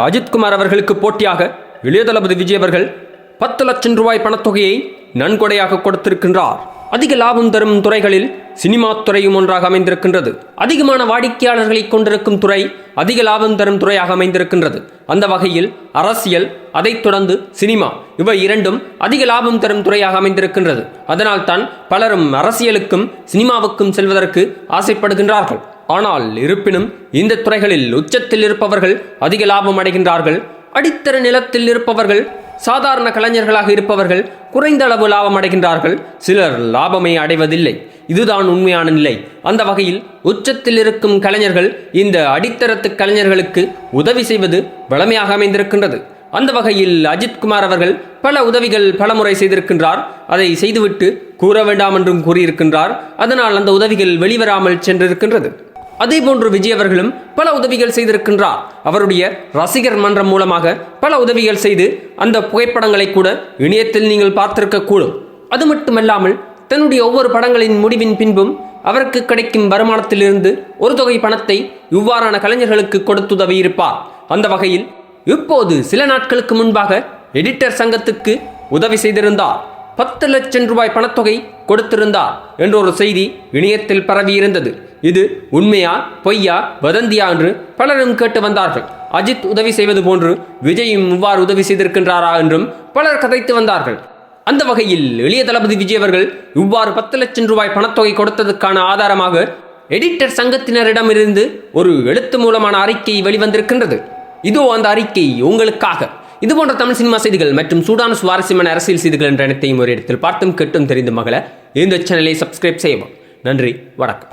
அஜித்குமார் அவர்களுக்கு போட்டியாக இளைய தளபதி விஜய் அவர்கள் 10 லட்சம் ரூபாய் பணத்தொகையை நன்கொடையாக கொடுத்திருக்கின்றார். அதிக லாபம் தரும் துறைகளில் சினிமா துறையும் ஒன்றாக அமைந்திருக்கின்றது. அதிகமான வாடிக்கையாளர்களை கொண்டிருக்கும் துறை அதிக லாபம் தரும் துறையாக அமைந்திருக்கின்றது. அந்த வகையில் அரசியல், அதைத் தொடர்ந்து சினிமா, இவை இரண்டும் அதிக லாபம் தரும் துறையாக அமைந்திருக்கின்றது. அதனால் தான் பலரும் அரசியலுக்கும் சினிமாவுக்கும் செல்வதற்கு ஆசைப்படுகின்றார்கள். ஆனால் இருப்பினும் இந்த துறைகளில் உச்சத்தில் இருப்பவர்கள் அதிக லாபம் அடைகின்றார்கள். அடித்தர நிலத்தில் இருப்பவர்கள், சாதாரண கலைஞர்களாக இருப்பவர்கள் குறைந்த அளவு லாபம் அடைகின்றார்கள். சிலர் லாபமே அடைவதில்லை. இதுதான் உண்மையான நிலை. அந்த வகையில் உச்சத்தில் இருக்கும் கலைஞர்கள் இந்த அடித்தரத்து கலைஞர்களுக்கு உதவி செய்வது வளமையாக அமைந்திருக்கின்றது. அந்த வகையில் அஜித்குமார் அவர்கள் பல உதவிகள் பலமுறை செய்திருக்கின்றார். அதை செய்துவிட்டு கூற வேண்டாம் என்றும் கூறியிருக்கின்றார். அதனால் அந்த உதவிகள் வெளிவராமல் சென்றிருக்கின்றது. அதேபோன்று விஜய் அவர்களும் பல உதவிகள் செய்திருக்கின்றார். அவருடைய ரசிகர் மன்றம் மூலமாக பல உதவிகள் செய்து அந்த புகைப்படங்களை கூட இணையத்தில் நீங்கள் பார்த்திருக்கக்கூடும். அது மட்டுமல்லாமல் தன்னுடைய ஒவ்வொரு படங்களின் முடிவின் பின்பும் அவருக்கு கிடைக்கும் வருமானத்திலிருந்து ஒரு தொகை பணத்தை இவ்வாறான கலைஞர்களுக்கு கொடுத்துதவியிருப்பார். அந்த வகையில் இப்போது சில நாட்களுக்கு முன்பாக எடிட்டர் சங்கத்துக்கு உதவி செய்திருந்தார். 10 லட்சம் ரூபாய் பணத்தொகை கொடுத்திருந்தார் என்ற ஒரு செய்தி இணையத்தில் பரவியிருந்தது. இது உண்மையா பொய்யா வதந்தியா என்று பலரும் கேட்டு வந்தார்கள். அஜித் உதவி செய்வது போன்று விஜயும் இவ்வாறு உதவி செய்திருக்கின்றாரா என்றும் பலர் கதைத்து வந்தார்கள். அந்த வகையில் இளைய தளபதி விஜய் அவர்கள் இவ்வாறு 10 லட்சம் ரூபாய் பணத்தொகை கொடுத்ததற்கான ஆதாரமாக எடிட்டர் சங்கத்தினரிடமிருந்து ஒரு எழுத்து மூலமான அறிக்கை வெளிவந்திருக்கின்றது. இதோ அந்த அறிக்கை உங்களுக்காக. இதுபோன்ற தமிழ் சினிமா செய்திகள் மற்றும் சூடான சுவாரஸ்யமான அரசியல் செய்திகள் என்ற அனைத்தையும் ஒரு இடத்தில் பார்த்தும் கேட்டும் தெரிந்து மகள இந்த சேனலை சப்ஸ்கிரைப் செய்யவும். நன்றி, வணக்கம்.